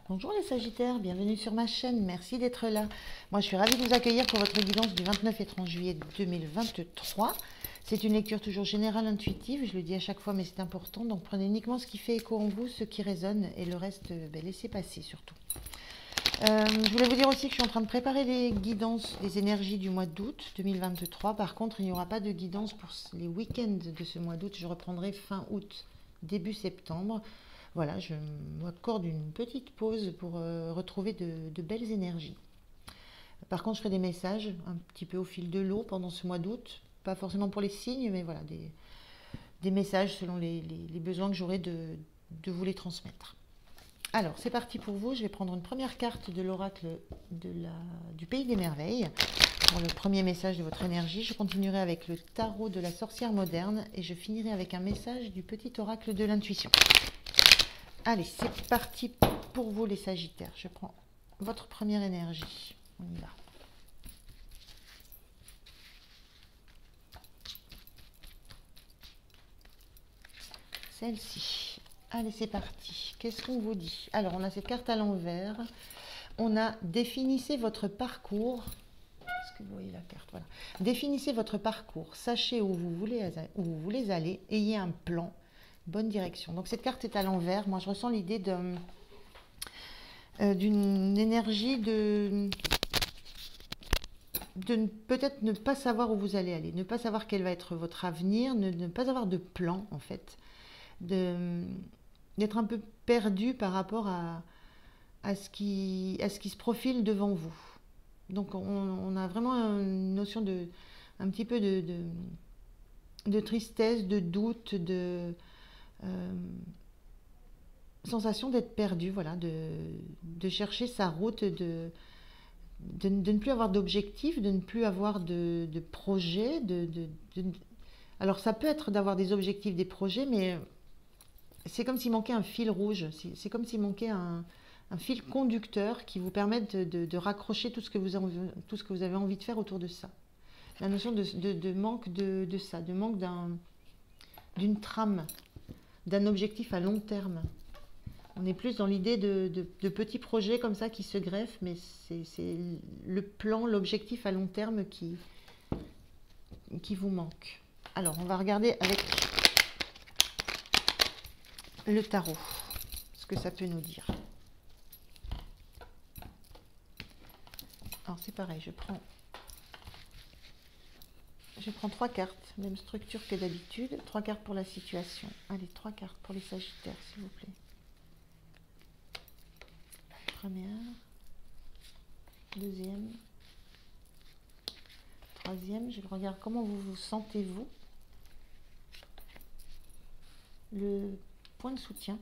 Bonjour les Sagittaires, bienvenue sur ma chaîne, merci d'être là. Moi je suis ravie de vous accueillir pour votre guidance du 29 et 30 juillet 2023. C'est une lecture toujours générale, intuitive, je le dis à chaque fois mais c'est important, donc prenez uniquement ce qui fait écho en vous, ce qui résonne et le reste, laissez passer surtout. Je voulais vous dire aussi que je suis en train de préparer les guidances des énergies du mois d'août 2023. Par contre, il n'y aura pas de guidance pour les week-ends de ce mois d'août. Je reprendrai fin août, début septembre. Voilà, je m'accorde une petite pause pour retrouver de belles énergies. Par contre, je ferai des messages un petit peu au fil de l'eau pendant ce mois d'août. Pas forcément pour les signes, mais voilà, des messages selon les besoins que j'aurai de vous les transmettre. Alors, c'est parti pour vous. Je vais prendre une première carte de l'oracle du Pays des Merveilles pour le premier message de votre énergie. Je continuerai avec le tarot de la sorcière moderne et je finirai avec un message du petit oracle de l'intuition. Allez, c'est parti pour vous les Sagittaires. Je prends votre première énergie. On y va. Celle-ci. Allez, c'est parti. Qu'est-ce qu'on vous dit? Alors, on a cette carte à l'envers. On a définissez votre parcours. Est-ce que vous voyez la carte? Voilà. Définissez votre parcours. Sachez où vous voulez aller. Ayez un plan. Bonne direction. Donc, cette carte est à l'envers. Moi, je ressens l'idée d'une énergie de peut-être ne pas savoir où vous allez aller. Ne pas savoir quel va être votre avenir. Ne pas avoir de plan, en fait. D'être un peu perdu par rapport à ce qui se profile devant vous. Donc on a vraiment une notion un petit peu de tristesse, de doute, de sensation d'être perdu, voilà, de chercher sa route, de ne plus avoir d'objectif, de ne plus avoir de projet. Alors ça peut être d'avoir des objectifs, des projets, mais c'est comme s'il manquait un fil rouge, c'est comme s'il manquait un fil conducteur qui vous permette de raccrocher tout ce que vous avez envie de faire autour de ça. La notion de manque de ça, de manque d'une trame, d'un objectif à long terme. On est plus dans l'idée de petits projets comme ça qui se greffent, mais c'est le plan, l'objectif à long terme qui vous manque. Alors, on va regarder avec le tarot, ce que ça peut nous dire. Alors c'est pareil, je prends 3 cartes, même structure que d'habitude, 3 cartes pour la situation. Allez, 3 cartes pour les Sagittaires, s'il vous plaît. Première, deuxième, troisième, je regarde comment vous vous sentez vous. Le point de soutien,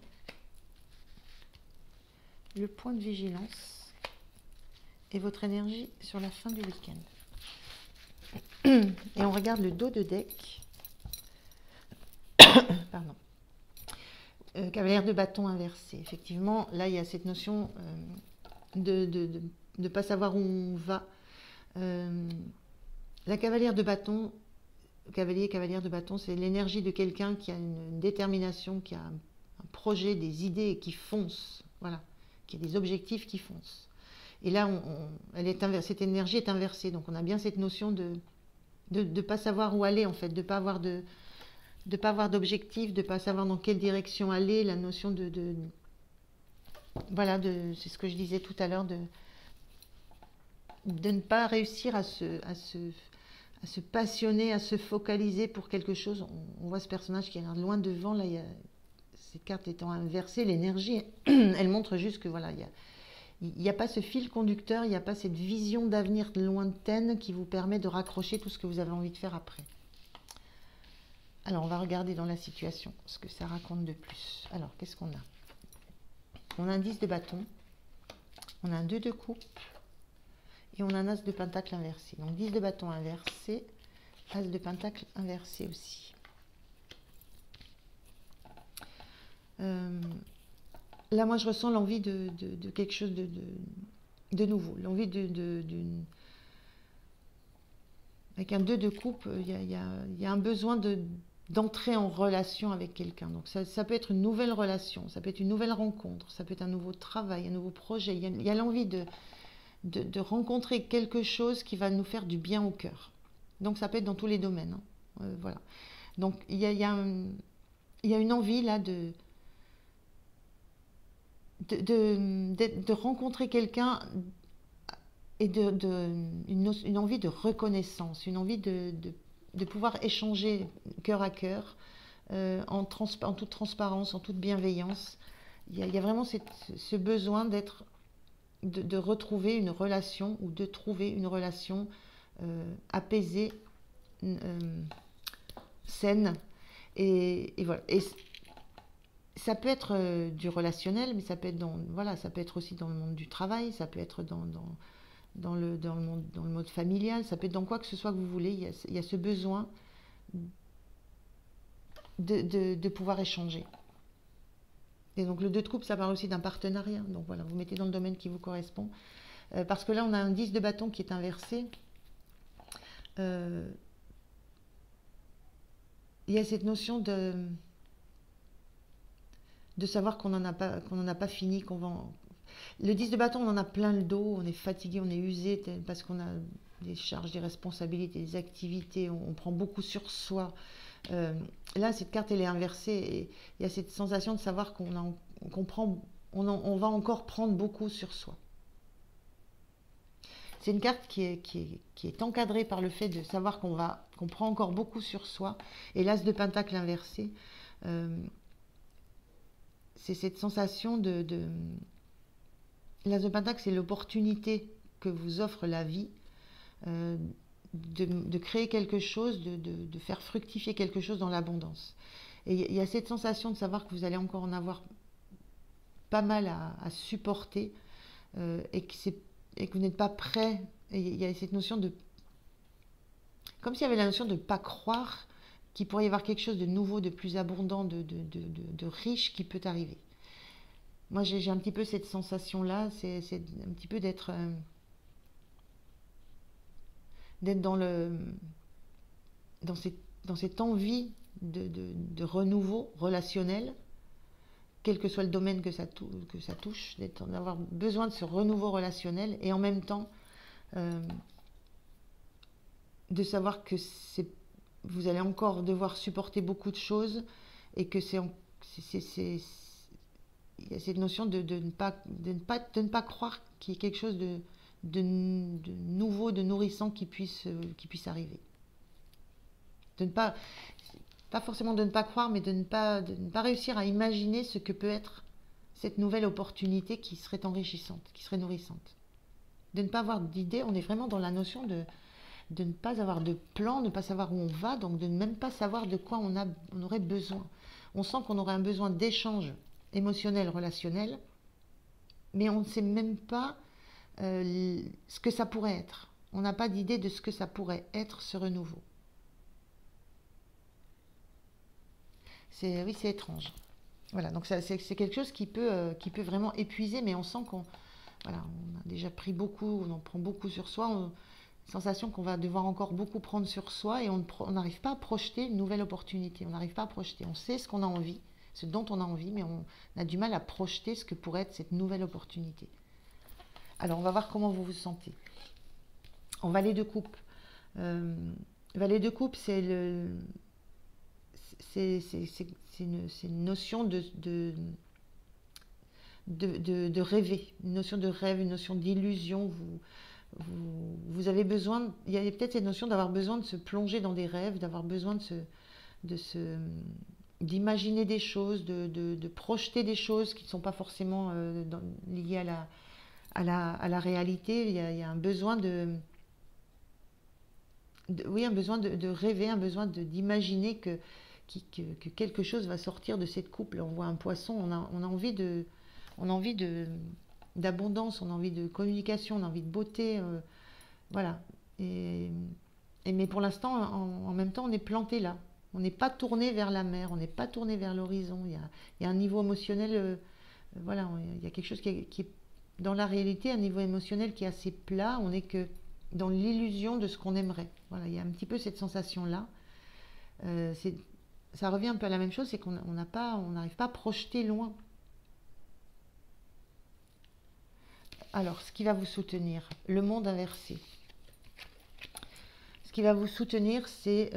le point de vigilance et votre énergie sur la fin du week-end. Et on regarde le dos de deck. Pardon. Cavalière de bâton inversé. Effectivement, là, il y a cette notion de ne pas savoir où on va. La cavalière de bâton, cavalière de bâton, c'est l'énergie de quelqu'un qui a une détermination, qui a un projet, des idées qui foncent. Voilà. Qui a des objectifs qui foncent. Et là, cette énergie est inversée. Donc, on a bien cette notion de ne pas savoir où aller, en fait, de ne pas avoir d'objectif, de ne pas savoir dans quelle direction aller, la notion voilà, c'est ce que je disais tout à l'heure, de ne pas réussir à se passionner, à se focaliser pour quelque chose. On voit ce personnage qui regarde loin devant, là, ces cartes étant inversées, l'énergie, elle montre juste que voilà, il n'y a pas ce fil conducteur, il n'y a pas cette vision d'avenir lointaine qui vous permet de raccrocher tout ce que vous avez envie de faire après. Alors, on va regarder dans la situation ce que ça raconte de plus. Alors, qu'est-ce qu'on a? On a un 10 de bâton, on a un 2 de coupe et on a un as de pentacle inversé. Donc, 10 de bâton inversé, as de pentacle inversé aussi. Là, moi, je ressens l'envie de quelque chose de nouveau. L'envie avec un 2 de coupe, il y a un besoin d'entrer en relation avec quelqu'un. Donc ça peut être une nouvelle relation, ça peut être une nouvelle rencontre, ça peut être un nouveau travail, un nouveau projet. Il y a l'envie de rencontrer quelque chose qui va nous faire du bien au cœur. Donc ça peut être dans tous les domaines, hein. Voilà. Donc il y a une envie là de rencontrer quelqu'un et une envie de reconnaissance, une envie de pouvoir échanger cœur à cœur, en toute transparence, en toute bienveillance. Il y a vraiment ce besoin de retrouver une relation ou de trouver une relation apaisée, saine. Et voilà. Et ça peut être du relationnel, mais ça peut être ça peut être aussi dans le monde du travail, ça peut être dans le mode familial, ça peut être dans quoi que ce soit que vous voulez. Il y a ce besoin de pouvoir échanger. Et donc le 2 de coupe, ça parle aussi d'un partenariat. Donc voilà, vous mettez dans le domaine qui vous correspond. Parce que là, on a un 10 de bâton qui est inversé. Il y a cette notion de savoir qu'on n'en a pas fini, qu'on va... Le 10 de bâton, on en a plein le dos, on est fatigué, on est usé, parce qu'on a des charges, des responsabilités, des activités, on prend beaucoup sur soi. Là, cette carte, elle est inversée, et il y a cette sensation de savoir on va encore prendre beaucoup sur soi. C'est une carte qui est encadrée par le fait de savoir qu'on prend encore beaucoup sur soi. Et l'As de Pentacle inversé, c'est cette sensation L'As de Pentacle, c'est l'opportunité que vous offre la vie de créer quelque chose, de faire fructifier quelque chose dans l'abondance. Et il y a cette sensation de savoir que vous allez encore en avoir pas mal à supporter, et que vous n'êtes pas prêt. Et il y a cette notion comme s'il y avait la notion de ne pas croire qu'il pourrait y avoir quelque chose de nouveau, de plus abondant, de riche qui peut arriver. Moi, j'ai un petit peu cette sensation-là, c'est un petit peu d'être dans cette envie de renouveau relationnel, quel que soit le domaine que ça touche, d'avoir besoin de ce renouveau relationnel, et en même temps de savoir que vous allez encore devoir supporter beaucoup de choses, et que il y a cette notion de ne pas croire qu'il y ait quelque chose de nouveau, de nourrissant qui puisse arriver. Pas forcément de ne pas croire, mais de ne pas réussir à imaginer ce que peut être cette nouvelle opportunité qui serait enrichissante, qui serait nourrissante. De ne pas avoir d'idée, on est vraiment dans la notion de ne pas avoir de plan, de ne pas savoir où on va, donc de ne même pas savoir de quoi on aurait besoin. On sent qu'on aurait un besoin d'échange émotionnel, relationnel, mais on ne sait même pas ce que ça pourrait être. On n'a pas d'idée de ce que ça pourrait être, ce renouveau. Oui, c'est étrange. Voilà, donc c'est quelque chose qui peut vraiment épuiser, mais on sent qu'on a déjà pris beaucoup, on en prend beaucoup sur soi, sensation qu'on va devoir encore beaucoup prendre sur soi, et on n'arrive pas à projeter une nouvelle opportunité, on n'arrive pas à projeter, on sait ce qu'on a envie, ce dont on a envie, mais on a du mal à projeter ce que pourrait être cette nouvelle opportunité. Alors, on va voir comment vous vous sentez. En Valet de coupe. Valet de coupe, c'est une notion de rêver, une notion de rêve, une notion d'illusion. Vous avez besoin, il y a peut-être cette notion d'avoir besoin de se plonger dans des rêves, d'avoir besoin d'imaginer des choses, de projeter des choses qui ne sont pas forcément liées à la réalité. Il y a un besoin un besoin de rêver, un besoin d'imaginer que quelque chose va sortir de cette coupe. Là, on voit un poisson, on a envie d'abondance, on a envie de communication, on a envie de beauté, voilà. Mais pour l'instant, en même temps, on est planté là. On n'est pas tourné vers la mer, on n'est pas tourné vers l'horizon. Il y a un niveau émotionnel, voilà, il y a quelque chose qui est dans la réalité, un niveau émotionnel qui est assez plat. On n'est que dans l'illusion de ce qu'on aimerait. Voilà, il y a un petit peu cette sensation-là. ça revient un peu à la même chose, c'est qu'on n'arrive pas à projeter loin. Alors, ce qui va vous soutenir, le monde inversé. Ce qui va vous soutenir, c'est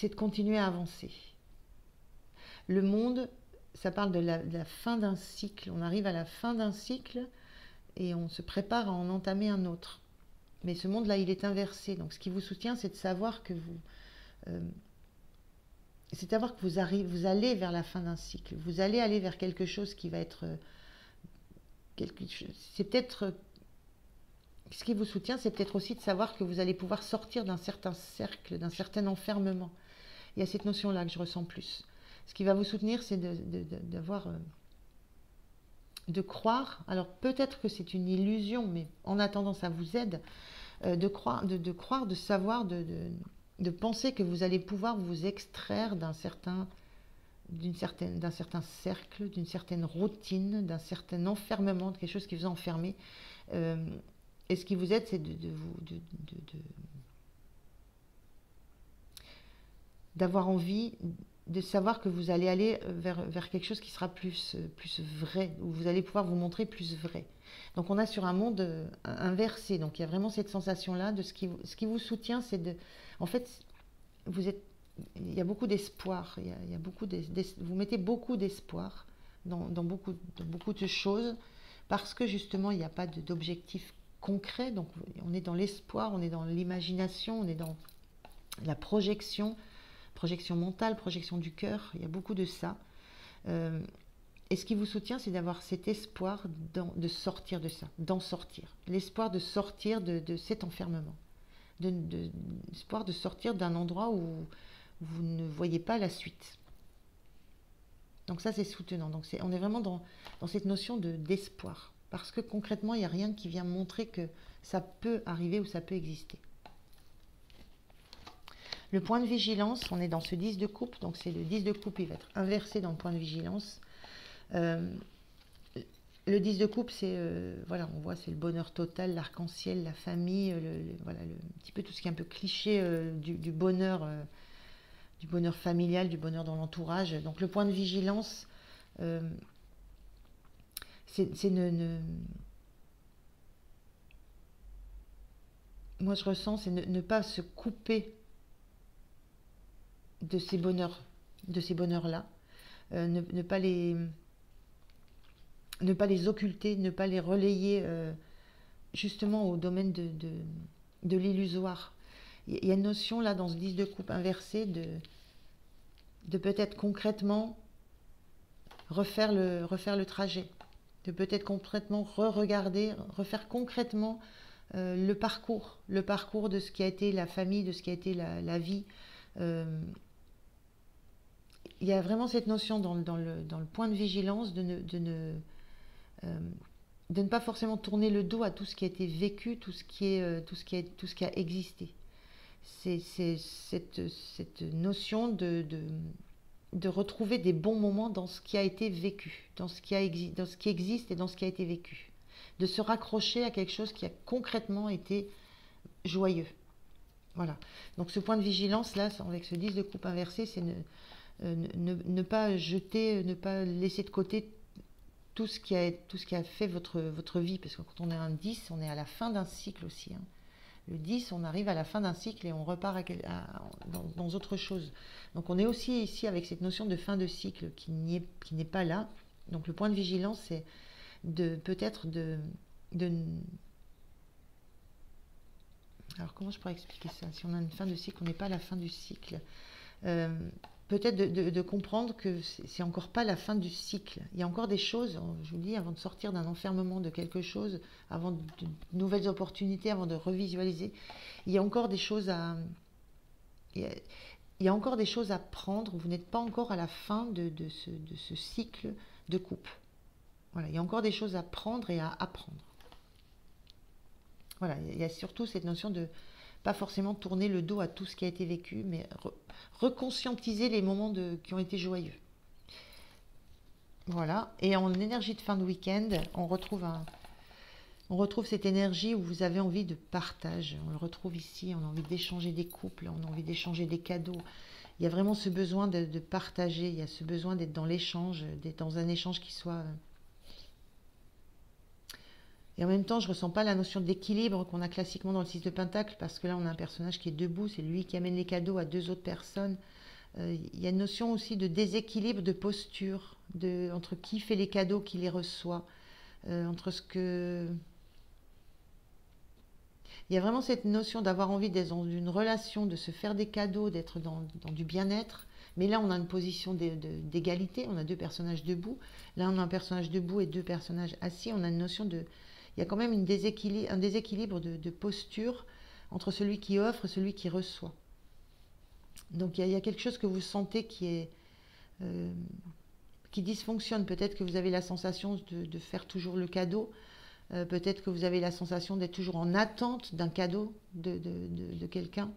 de continuer à avancer. Le monde, ça parle de la fin d'un cycle. On arrive à la fin d'un cycle et on se prépare à en entamer un autre. Mais ce monde-là, il est inversé. Donc, ce qui vous soutient, c'est de savoir que vous allez vers la fin d'un cycle. Vous allez aller vers quelque chose qui va être... c'est peut-être... Ce qui vous soutient, c'est peut-être aussi de savoir que vous allez pouvoir sortir d'un certain cercle, d'un certain enfermement. Il y a cette notion-là que je ressens plus. Ce qui va vous soutenir, c'est de croire. Alors peut-être que c'est une illusion, mais en attendant, ça vous aide de croire, de savoir, de penser que vous allez pouvoir vous extraire d'un certain cercle, d'une certaine routine, d'un certain enfermement, de quelque chose qui vous a enfermé. Et ce qui vous aide, c'est d'avoir envie de savoir que vous allez aller vers quelque chose qui sera plus vrai, où vous allez pouvoir vous montrer plus vrai. Donc on a sur un monde inversé, donc il y a vraiment cette sensation-là de ce qui vous soutient, c'est de... En fait, il y a beaucoup d'espoir, vous mettez beaucoup d'espoir dans beaucoup de choses, parce que justement il n'y a pas d'objectif concret, donc on est dans l'espoir, on est dans l'imagination, on est dans la projection mentale, projection du cœur, il y a beaucoup de ça. Et ce qui vous soutient, c'est d'avoir cet espoir de sortir de ça, d'en sortir. L'espoir de sortir de cet enfermement. L'espoir de sortir d'un endroit où vous ne voyez pas la suite. Donc ça, c'est soutenant. Donc on est vraiment dans cette notion d'espoir. Parce que concrètement, il n'y a rien qui vient montrer que ça peut arriver ou ça peut exister. Le point de vigilance, on est dans ce 10 de coupe, donc c'est le 10 de coupe, il va être inversé dans le point de vigilance. Le 10 de coupe, c'est voilà, on voit, c'est le bonheur total, l'arc-en-ciel, la famille, voilà, un petit peu tout ce qui est un peu cliché du bonheur familial, du bonheur dans l'entourage. Donc le point de vigilance, moi je ressens, c'est ne pas se couper de ces bonheurs-là, ne pas les occulter, ne pas les relayer justement au domaine de l'illusoire. Il y a une notion là dans ce 10 de coupe inversé de peut-être concrètement refaire le trajet, de peut-être concrètement re-regarder, refaire concrètement le parcours de ce qui a été la famille, de ce qui a été la vie. Il y a vraiment cette notion dans le point de vigilance de ne pas forcément tourner le dos à tout ce qui a été vécu, tout ce qui a existé. C'est cette notion de retrouver des bons moments dans ce qui a été vécu, dans ce qui existe et dans ce qui a été vécu. De se raccrocher à quelque chose qui a concrètement été joyeux. Voilà. Donc ce point de vigilance là, avec ce 10 de coupe inversé, c'est ne pas jeter, ne pas laisser de côté tout ce qui a fait votre vie, parce que quand on est un 10, on est à la fin d'un cycle aussi. Hein. Le 10, on arrive à la fin d'un cycle et on repart dans autre chose. Donc on est aussi ici avec cette notion de fin de cycle qui n'est pas là. Donc le point de vigilance, c'est peut-être alors comment je pourrais expliquer ça? Si on a une fin de cycle, on n'est pas à la fin du cycle. Peut-être de comprendre que c'est encore pas la fin du cycle. Il y a encore des choses, je vous dis, avant de sortir d'un enfermement de quelque chose, avant de nouvelles opportunités, avant de revisualiser, il y a encore des choses il y a encore des choses à prendre. Vous n'êtes pas encore à la fin de ce cycle de coupe. Voilà, il y a encore des choses à prendre et à apprendre. Voilà, il y a surtout cette notion de pas forcément tourner le dos à tout ce qui a été vécu, mais reconscientiser les moments qui ont été joyeux. Voilà, et en énergie de fin de week-end, on retrouve On retrouve cette énergie où vous avez envie de partage. On le retrouve ici, on a envie d'échanger des couples, on a envie d'échanger des cadeaux. Il y a vraiment ce besoin de partager, il y a ce besoin d'être dans l'échange, d'être dans un échange qui soit... Et en même temps, je ne ressens pas la notion d'équilibre qu'on a classiquement dans le 6 de Pentacle, parce que là, on a un personnage qui est debout, c'est lui qui amène les cadeaux à deux autres personnes. Il y a une notion aussi de déséquilibre de posture, entre qui fait les cadeaux, qui les reçoit, entre ce que... Il y a vraiment cette notion d'avoir envie d'être dans une relation, de se faire des cadeaux, d'être dans du bien-être. Mais là, on a une position d'égalité, on a deux personnages debout. Là, on a un personnage debout et deux personnages assis. On a une notion de... Il y a quand même un déséquilibre de posture entre celui qui offre et celui qui reçoit. Donc, il y a quelque chose que vous sentez qui dysfonctionne. Peut-être que vous avez la sensation de faire toujours le cadeau. Peut-être que vous avez la sensation d'être toujours en attente d'un cadeau de quelqu'un.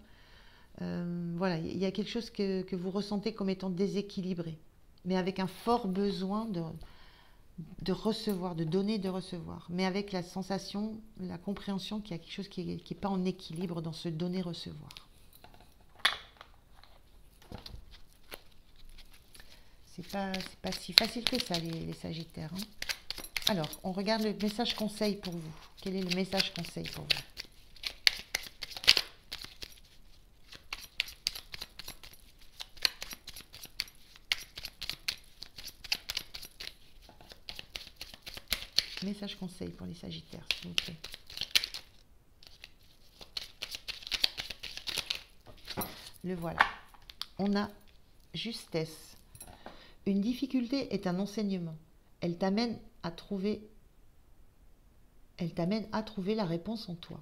Voilà, il y a quelque chose que vous ressentez comme étant déséquilibré, mais avec un fort besoin de recevoir, de donner, de recevoir, mais avec la sensation, la compréhension qu'il y a quelque chose qui n'est pas en équilibre dans ce donner-recevoir. C'est pas si facile que ça, les Sagittaires, hein. Alors, on regarde le message conseil pour vous. Quel est le message conseil pour vous? Message conseil pour les Sagittaires, s'il vous plaît. Le voilà. On a justesse. Une difficulté est un enseignement. Elle t'amène à trouver la réponse en toi.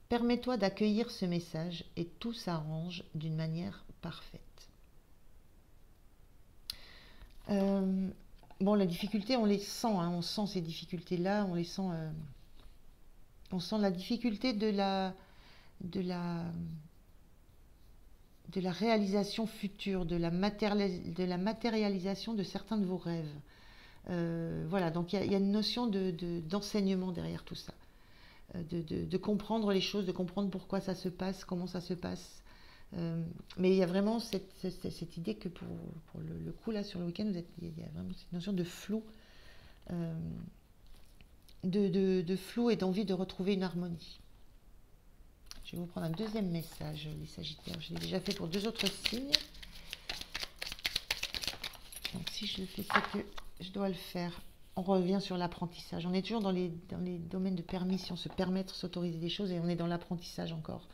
Permets-toi d'accueillir ce message et tout s'arrange d'une manière parfaite. Bon, la difficulté, on les sent, hein, on sent ces difficultés-là, on les sent. On sent la difficulté de la réalisation future, de la matérialisation de certains de vos rêves. Voilà, donc il y a une notion d'enseignement derrière tout ça, de comprendre les choses, de comprendre pourquoi ça se passe, comment ça se passe. Mais il y a vraiment cette idée que pour le coup, là, sur le week-end, il y a vraiment cette notion de flou, de flou et d'envie de retrouver une harmonie. Je vais vous prendre un deuxième message, les Sagittaires. Je l'ai déjà fait pour deux autres signes. Donc si je le fais, c'est que je dois le faire. On revient sur l'apprentissage. On est toujours dans les domaines de permission, se permettre, s'autoriser des choses, et on est dans l'apprentissage encore.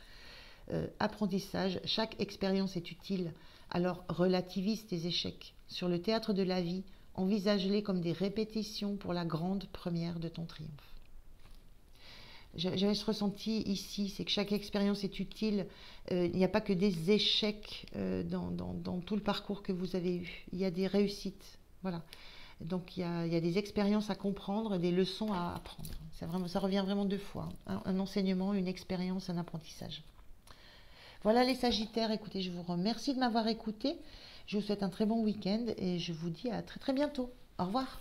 Apprentissage, chaque expérience est utile, alors relativise tes échecs. Sur le théâtre de la vie, envisage-les comme des répétitions pour la grande première de ton triomphe. J'avais ce ressenti ici, c'est que chaque expérience est utile. Il n'y a pas que des échecs dans tout le parcours que vous avez eu. Il y a des réussites. Voilà. Donc il y a des expériences à comprendre, des leçons à apprendre. Ça revient vraiment deux fois, hein. Un enseignement, une expérience, un apprentissage. Voilà les Sagittaires, écoutez, je vous remercie de m'avoir écouté. Je vous souhaite un très bon week-end et je vous dis à très très bientôt. Au revoir.